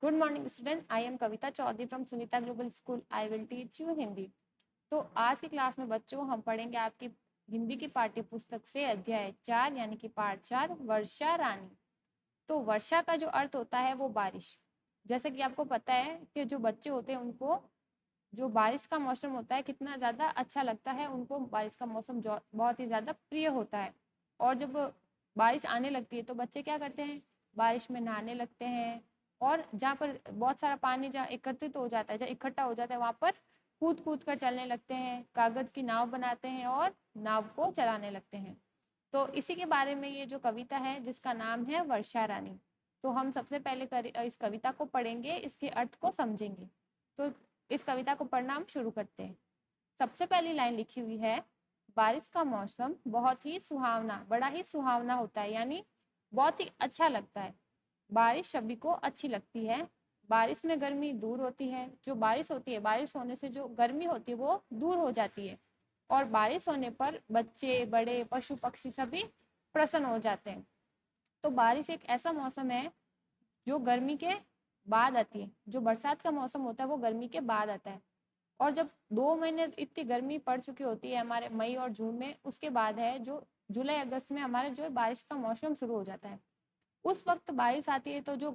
Good morning student, I am Kavita Chaudhary from Sunita Global School. I will teach you Hindi. तो आज की class में बच्चों हम पढ़ेंगे आपकी हिंदी की पाठ्य पुस्तक से अध्याय 4 यानी कि पाठ 4 वर्षा रानी। तो वर्षा का जो अर्थ होता है वो बारिश। जैसे कि आपको पता है कि जो बच्चे होते हैं उनको जो बारिश का मौसम होता है कितना ज़्यादा अच्छा लगता है, उनको बारिश का मौसम बहुत ही ज़्यादा प्रिय होता है। और जब बारिश आने लगती है तो बच्चे क्या करते हैं, बारिश में नहाने लगते हैं। और जहाँ पर बहुत सारा पानी जहाँ एकत्रित हो जाता है, जहाँ इकट्ठा हो जाता है, वहाँ पर कूद कूद कर चलने लगते हैं, कागज़ की नाव बनाते हैं और नाव को चलाने लगते हैं। तो इसी के बारे में ये जो कविता है जिसका नाम है वर्षा रानी। तो हम सबसे पहले इस कविता को पढ़ेंगे, इसके अर्थ को समझेंगे। तो इस कविता को पढ़ना हम शुरू करते हैं। सबसे पहली लाइन लिखी हुई है, बारिश का मौसम बहुत ही सुहावना, बड़ा ही सुहावना होता है, यानी बहुत ही अच्छा लगता है। बारिश सभी को अच्छी लगती है। बारिश में गर्मी दूर होती है। जो बारिश होती है, बारिश होने से जो गर्मी होती है वो दूर हो जाती है। और बारिश होने पर बच्चे, बड़े, पशु पक्षी सभी प्रसन्न हो जाते हैं। तो बारिश एक ऐसा मौसम है जो गर्मी के बाद आती है। जो बरसात का मौसम होता है वो गर्मी के बाद आता है। और जब 2 महीने इतनी गर्मी पड़ चुकी होती है हमारे मई और जून में, उसके बाद है जो जुलाई अगस्त में हमारे जो बारिश का मौसम शुरू हो जाता है। उस वक्त बारिश आती है तो जो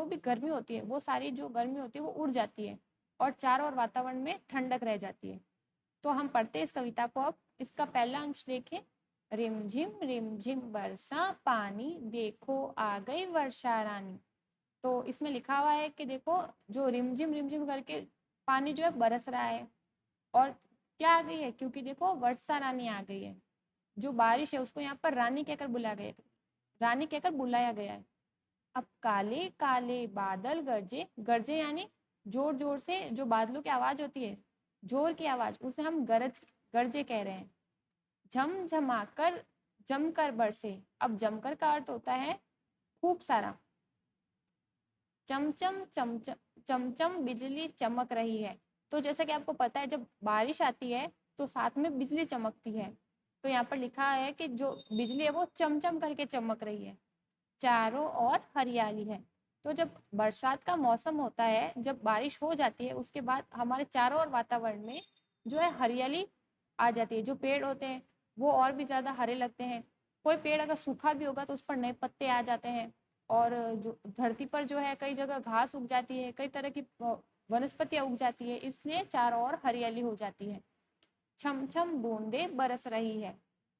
भी गर्मी होती है वो सारी जो गर्मी होती है वो उड़ जाती है और चारों ओर वातावरण में ठंडक रह जाती है। तो हम पढ़ते हैं इस कविता को। अब इसका पहला अंश देखें, रिम झिम बरसा पानी, देखो आ गई वर्षा रानी। तो इसमें लिखा हुआ है कि देखो जो रिम झिम करके पानी जो है बरस रहा है। और क्या आ गई है, क्योंकि देखो वर्षा रानी आ गई है। जो बारिश है उसको यहाँ पर रानी कहकर बुलाया गया, रानी कहकर बुलाया गया है। अब काले काले बादल गरजे, गरजे यानी जोर जोर से जो बादलों की आवाज होती है, जोर की आवाज, उसे हम गरजे कह रहे हैं। झमझमाकर जमकर बरसे। अब जमकर का अर्थ होता है खूब सारा। चमचम चमचम चमचम बिजली चमक रही है। तो जैसा कि आपको पता है जब बारिश आती है तो साथ में बिजली चमकती है। तो यहाँ पर लिखा है कि जो बिजली है वो चमचम करके चमक रही है। चारों ओर हरियाली है। तो जब बरसात का मौसम होता है, जब बारिश हो जाती है, उसके बाद हमारे चारों ओर वातावरण में जो है हरियाली आ जाती है। जो पेड़ होते हैं वो और भी ज्यादा हरे लगते हैं। कोई पेड़ अगर सूखा भी होगा तो उस पर नए पत्ते आ जाते हैं। और जो धरती पर जो है कई जगह घास उग जाती है, कई तरह की वनस्पतियां उग जाती है, इसलिए चारों ओर हरियाली हो जाती है। छम छम बूंदे बरस रही है,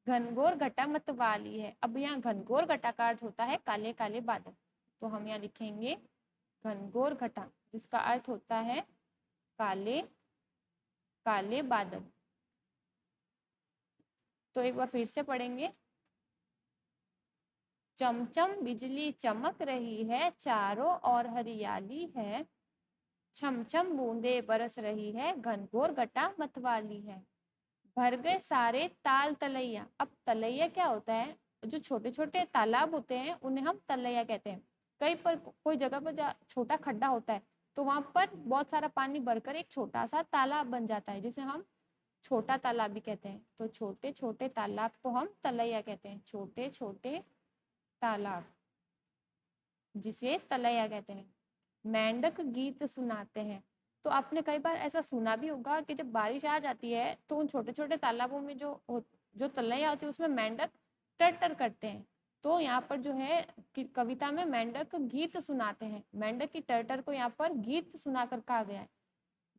घनघोर घटा मतवाली है। अब यहाँ घनघोर घटा का अर्थ होता है काले काले बादल। तो हम यहाँ लिखेंगे घनघोर घटा, जिसका अर्थ होता है काले काले बादल। तो एक बार फिर से पढ़ेंगे, चमचम बिजली चमक रही है, चारों ओर हरियाली है, छम छम बूंदे बरस रही है, घनघोर घटा मतवाली है। भर गए सारे ताल तलैया। अब तलैया क्या होता है, जो छोटे छोटे तालाब होते हैं उन्हें हम तलैया कहते हैं। कहीं पर कोई जगह पर जहाँ छोटा खड्डा होता है तो वहां पर बहुत सारा पानी भरकर एक छोटा सा तालाब बन जाता है, जिसे हम छोटा तालाब भी कहते हैं। तो छोटे छोटे तालाब को हम तलैया कहते हैं, छोटे छोटे तालाब जिसे तलैया कहते हैं। मेंढक गीत सुनाते हैं। तो आपने कई बार ऐसा सुना भी होगा कि जब बारिश आ जाती है तो उन छोटे छोटे तालाबों में जो तलैया होती है उसमें मेंढक टर टर करते हैं। तो यहाँ पर जो है कि कविता में मेंढक गीत सुनाते हैं, मेंढक की टर टर को यहाँ पर गीत सुनाकर कहा गया है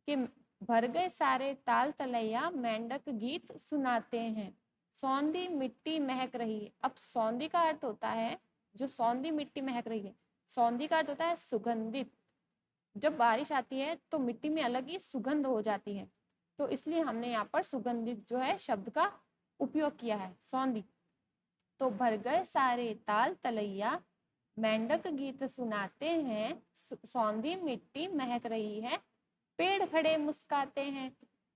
कि भर गए सारे ताल तलैया, मेंढक गीत सुनाते हैं। सौंधी मिट्टी महक रही है। अब सौंधी का अर्थ होता है जो सौंधी मिट्टी महक रही है, सौंधी का अर्थ होता है सुगंधित। जब बारिश आती है तो मिट्टी में अलग ही सुगंध हो जाती है, तो इसलिए हमने यहाँ पर सुगंधित जो है शब्द का उपयोग किया है, सौंधी। तो भर गए सारे ताल तलैया, मेंढक गीत सुनाते हैं, सौंधी मिट्टी महक रही है, पेड़ खड़े मुस्काते हैं।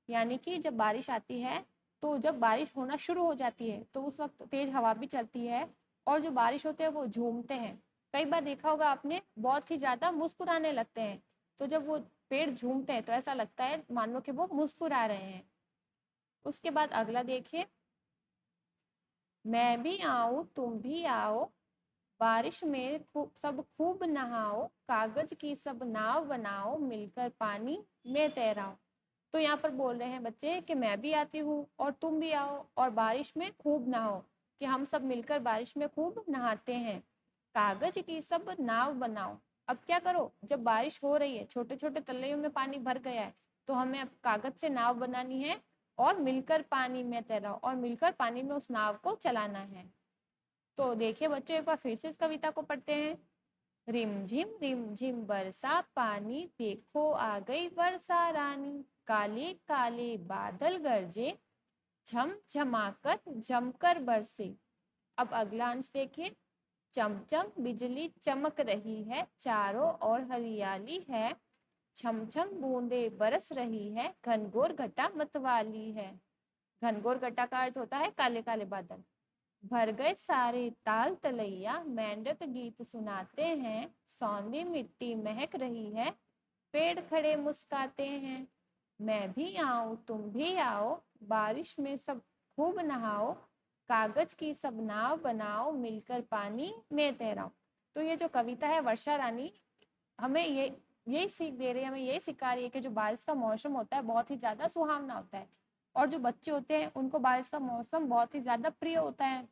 यानी कि जब बारिश आती है तो जब बारिश होना शुरू हो जाती है तो उस वक्त तेज हवा भी चलती है और जो बारिश होते हैं वो झूमते हैं। कई बार देखा होगा आपने, बहुत ही ज्यादा मुस्कुराने लगते हैं। तो जब वो पेड़ झूमते हैं तो ऐसा लगता है मान लो कि वो मुस्कुरा रहे हैं। उसके बाद अगला देखिए, मैं भी आऊं तुम भी आओ, बारिश में खूब नहाओ, कागज की सब नाव बनाओ, मिलकर पानी में तैराओ। तो यहाँ पर बोल रहे हैं बच्चे कि मैं भी आती हूँ और तुम भी आओ और बारिश में खूब नहाओ, कि हम सब मिलकर बारिश में खूब नहाते हैं। कागज की सब नाव बनाओ। अब क्या करो, जब बारिश हो रही है, छोटे छोटे तल्लों में पानी भर गया है, तो हमें अब कागज से नाव बनानी है और मिलकर पानी में तैराओ, और मिलकर पानी में उस नाव को चलाना है। तो देखिए बच्चों, एक बार फिर से इस कविता को पढ़ते हैं। रिम झिम बरसा पानी, देखो आ गई वर्षा रानी। काले काले बादल गरजे, झम झमाकर जमकर बरसे। अब अगला अंश देखिए। चमचम बिजली चमक रही है, चारों ओर हरियाली है। छम छम बूंदे बरस रही है, घनघोर घटा मतवाली है। घनघोर घटा का अर्थ होता है काले काले बादल। भर गए सारे ताल तलैया, मेंढक गीत सुनाते हैं। सौंधी मिट्टी महक रही है, पेड़ खड़े मुस्काते हैं। मैं भी आऊं तुम भी आओ, बारिश में सब खूब नहाओ। कागज की सब नाव बनाओ, मिलकर पानी में तैराओ। तो ये जो कविता है वर्षा रानी हमें यही सीख दे रही है, हमें यही सिखा रही है कि जो बारिश का मौसम होता है बहुत ही ज्यादा सुहावना होता है, और जो बच्चे होते हैं उनको बारिश का मौसम बहुत ही ज्यादा प्रिय होता है।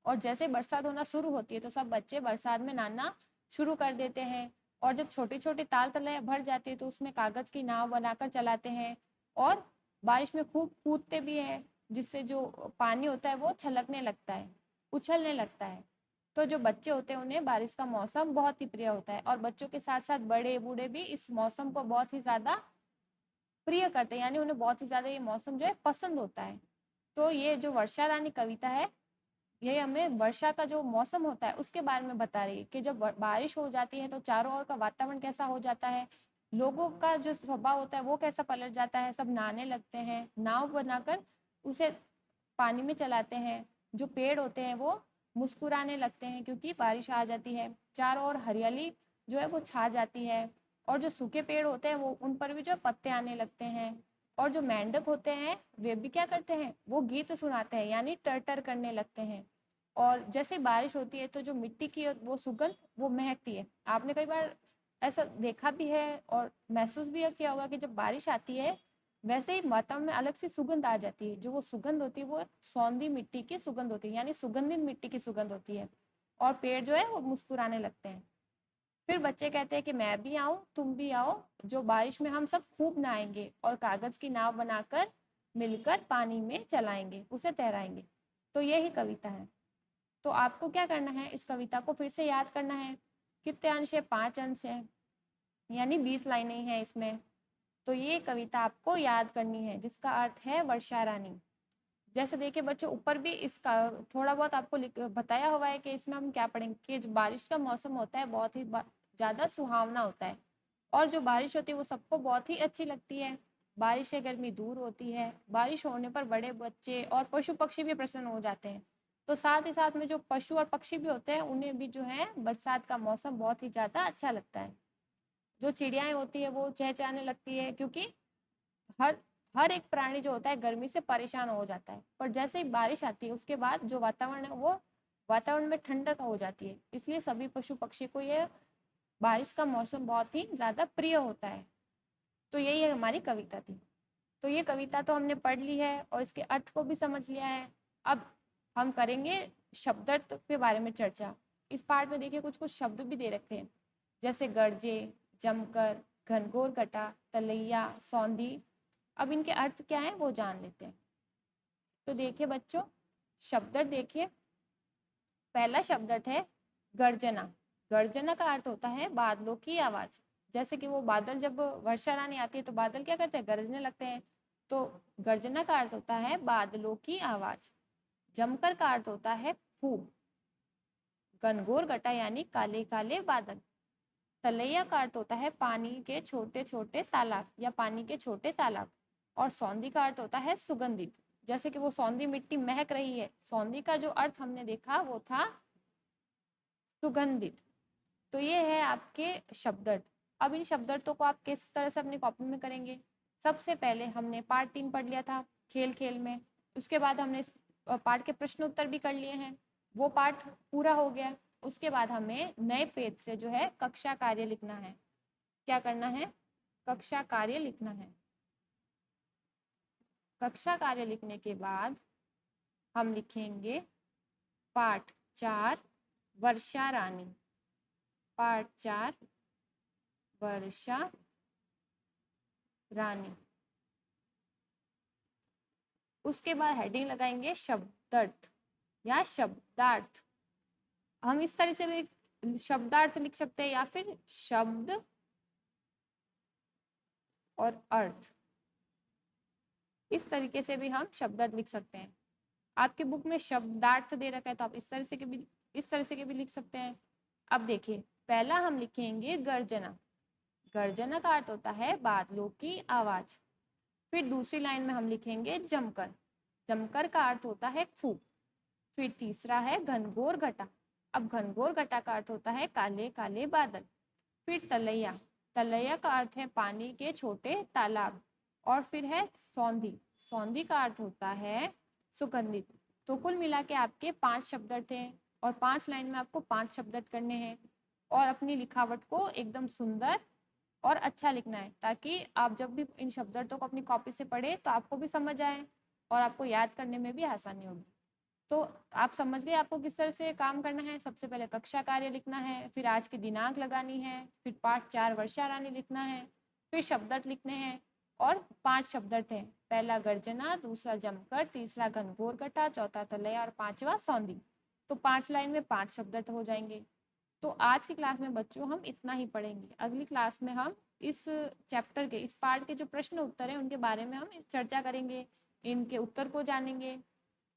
और जैसे बरसात होना शुरू होती है तो सब बच्चे बरसात में नहाना शुरू कर देते हैं। और जब छोटी छोटी ताल तलैया भर जाती है तो उसमें कागज की नाव बनाकर चलाते हैं, और बारिश में खूब कूदते भी हैं, जिससे जो पानी होता है वो छलकने लगता है, उछलने लगता है। तो जो बच्चे होते हैं उन्हें बारिश का मौसम बहुत ही प्रिय होता है, और बच्चों के साथ साथ बड़े बूढ़े भी इस मौसम को बहुत ही ज्यादा प्रिय करते हैं, यानी उन्हें बहुत ही ज्यादा ये मौसम जो है पसंद होता है। तो ये जो वर्षा रानी कविता है, ये हमें वर्षा का जो मौसम होता है उसके बारे में बता रही है कि जब बारिश हो जाती है तो चारों ओर का वातावरण कैसा हो जाता है, लोगों का जो स्वभाव होता है वो कैसा पलट जाता है। सब नहाने लगते हैं, नाव बनाकर उसे पानी में चलाते हैं। जो पेड़ होते हैं वो मुस्कुराने लगते हैं क्योंकि बारिश आ जाती है। चारों ओर हरियाली जो है वो छा जाती है, और जो सूखे पेड़ होते हैं वो उन पर भी जो पत्ते आने लगते हैं। और जो मेंढक होते हैं वे भी क्या करते हैं, वो गीत सुनाते हैं, यानी टर करने लगते हैं। और जैसे बारिश होती है तो जो मिट्टी की वो सुगंध वो महकती है। आपने कई बार ऐसा देखा भी है और महसूस भी किया होगा कि जब बारिश आती है वैसे ही वातावरण में अलग सी सुगंध आ जाती है। जो वो सुगंध होती है वो सौंधी मिट्टी की सुगंध होती है, यानी सुगंधित मिट्टी की सुगंध होती है, और पेड़ जो है वो मुस्कुराने लगते हैं। फिर बच्चे कहते हैं कि मैं भी आऊं तुम भी आओ, जो बारिश में हम सब खूब नहाएंगे और कागज की नाव बनाकर मिलकर पानी में चलाएंगे, उसे तैराएंगे। तो यही कविता है। तो आपको क्या करना है, इस कविता को फिर से याद करना है। कितने अंश है, 5 अंश है, यानी 20 लाइनें हैं इसमें। तो ये कविता आपको याद करनी है जिसका अर्थ है वर्षा रानी। जैसे देखिए बच्चों, ऊपर भी इसका थोड़ा बहुत आपको बताया हुआ है कि इसमें हम क्या पढ़ेंगे कि जो बारिश का मौसम होता है बहुत ही ज्यादा सुहावना होता है, और जो बारिश होती है वो सबको बहुत ही अच्छी लगती है। बारिश से गर्मी दूर होती है, बारिश होने पर बड़े बच्चे और पशु पक्षी भी प्रसन्न हो जाते हैं। तो साथ ही साथ में जो पशु और पक्षी भी होते हैं उन्हें भी जो है बरसात का मौसम बहुत ही ज्यादा अच्छा लगता है। जो चिड़ियाएं होती है वो चहचहाने लगती है, क्योंकि हर हर एक प्राणी जो होता है गर्मी से परेशान हो जाता है, पर जैसे ही बारिश आती है उसके बाद जो वातावरण है वो वातावरण में ठंडक हो जाती है। इसलिए सभी पशु पक्षी को ये बारिश का मौसम बहुत ही ज्यादा प्रिय होता है। तो यही हमारी कविता थी। तो ये कविता तो हमने पढ़ ली है और इसके अर्थ को भी समझ लिया है। अब हम करेंगे शब्दार्थ के बारे में चर्चा। इस पार्ट में देखिए कुछ कुछ शब्द भी दे रखे हैं, जैसे गरजे, जमकर, घनघोर घटा, तलैया, सौंधी। अब इनके अर्थ क्या है वो जान लेते हैं। तो देखिए बच्चों, शब्दार्थ देखिए। पहला शब्दार्थ है गर्जना। गर्जना का अर्थ होता है बादलों की आवाज। जैसे कि वो बादल, जब वर्षा रानी आती है तो बादल क्या करते हैं, गरजने लगते हैं। तो गर्जना का अर्थ होता है बादलों की आवाज। जमकर का अर्थ होता है खूब। घनघोर घटा यानी काले काले बादल। तलैया का अर्थ होता है पानी के छोटे छोटे तालाब या पानी के छोटे तालाब। और सौंधी का अर्थ होता है सुगंधित। जैसे कि वो सौंधी मिट्टी महक रही है, सौंधी का जो अर्थ हमने देखा वो था सुगंधित। तो ये है आपके शब्दार्थ। अब इन शब्दार्थों को आप किस तरह से अपनी कॉपी में करेंगे। सबसे पहले हमने पार्ट 3 पढ़ लिया था खेल खेल में, उसके बाद हमने इस पार्ट के प्रश्न उत्तर भी कर लिए हैं, वो पार्ट पूरा हो गया। उसके बाद हमें नए पेज से जो है कक्षा कार्य लिखना है। क्या करना है? कक्षा कार्य लिखना है। कक्षा कार्य लिखने के बाद हम लिखेंगे पाठ 4 वर्षा रानी। पाठ 4 वर्षा रानी। उसके बाद हेडिंग लगाएंगे शब्दार्थ या शब्दार्थ। हम इस तरह से शब्दार्थ लिख सकते हैं या फिर शब्द और अर्थ, इस तरीके से भी हम शब्दार्थ लिख सकते हैं। आपके बुक में शब्दार्थ दे रखा है तो आप इस तरह से के भी लिख सकते हैं। अब देखिए, पहला हम लिखेंगे गर्जना। गर्जना का अर्थ होता है बादलों की आवाज। फिर दूसरी लाइन में हम लिखेंगे जमकर। जमकर का अर्थ होता है खूब। फिर तीसरा है घनघोर घटा। अब घनघोर घटा का अर्थ होता है काले काले बादल। फिर तलैया। तलैया का अर्थ है पानी के छोटे तालाब। और फिर है सौंधी। सौंधी का अर्थ होता है सुगंधित। तो कुल मिला के आपके 5 शब्दार्थ हैं और 5 लाइन में आपको 5 शब्दार्थ करने हैं और अपनी लिखावट को एकदम सुंदर और अच्छा लिखना है, ताकि आप जब भी इन शब्दार्थों को अपनी कॉपी से पढ़े तो आपको भी समझ आए और आपको याद करने में भी आसानी होगी। तो आप समझ गए आपको किस तरह से काम करना है। सबसे पहले कक्षा कार्य लिखना है, फिर आज की दिनांक लगानी है, फिर पाठ 4 वर्षा रानी लिखना है, फिर शब्दार्थ लिखने हैं और 5 शब्दार्थ हैं। पहला गर्जना, दूसरा जमकर, तीसरा घनघोर घटा, चौथा तलैया और 5वां सौंधी। तो 5 लाइन में 5 शब्दार्थ हो जाएंगे। तो आज की क्लास में बच्चों हम इतना ही पढ़ेंगे। अगली क्लास में हम इस चैप्टर के, इस पार्ट के जो प्रश्न उत्तर हैं उनके बारे में हम चर्चा करेंगे, इनके उत्तर को जानेंगे।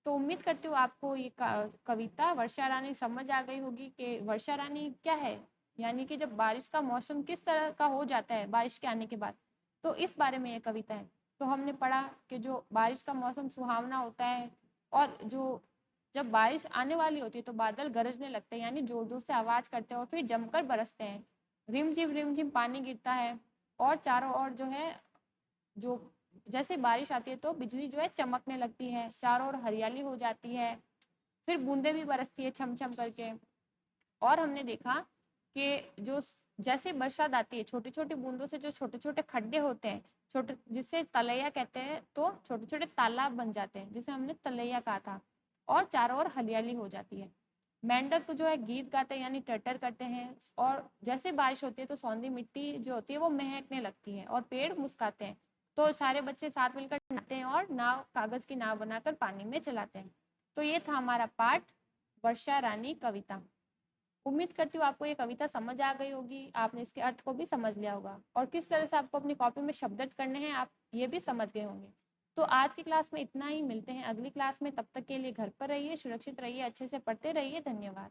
तो उम्मीद करती हूँ आपको ये कविता वर्षा रानी समझ आ गई होगी कि वर्षा रानी क्या है, यानी कि जब बारिश का मौसम किस तरह का हो जाता है बारिश के आने के बाद, तो इस बारे में ये कविता है। तो हमने पढ़ा कि जो बारिश का मौसम सुहावना होता है और जो जब बारिश आने वाली होती है तो बादल गरजने लगते हैं, यानी जोर जोर से आवाज करते हैं और फिर जमकर बरसते हैं। रिमझिम पानी गिरता है और चारों ओर जो है, जो जैसे बारिश आती है तो बिजली जो है चमकने लगती है, चारों ओर हरियाली हो जाती है, फिर बूंदे भी बरसती है छम छम करके। और हमने देखा कि जो जैसे बरसात आती है, छोटी छोटी बूंदों से जो छोटे छोटे खड्डे होते हैं, छोटे, जिसे तलैया कहते हैं, तो छोटे छोटे तालाब बन जाते हैं, जिसे हमने तलैया कहा था, और चारों ओर हरियाली हो जाती है। मेंढक जो है गीत गाते हैं यानी टटर करते हैं, और जैसे बारिश होती है तो सौंधी मिट्टी जो होती है वो महकने लगती है और पेड़ मुस्काते हैं। तो सारे बच्चे साथ मिलकर नहाते हैं और नाव, कागज की नाव बनाकर पानी में चलाते हैं। तो ये था हमारा पाठ वर्षा रानी कविता। उम्मीद करती हूँ आपको ये कविता समझ आ गई होगी, आपने इसके अर्थ को भी समझ लिया होगा और किस तरह से आपको अपनी कॉपी में शब्दार्थ करने हैं आप ये भी समझ गए होंगे। तो आज की क्लास में इतना ही, मिलते हैं अगली क्लास में। तब तक के लिए घर पर रहिए, सुरक्षित रहिए, अच्छे से पढ़ते रहिए। धन्यवाद।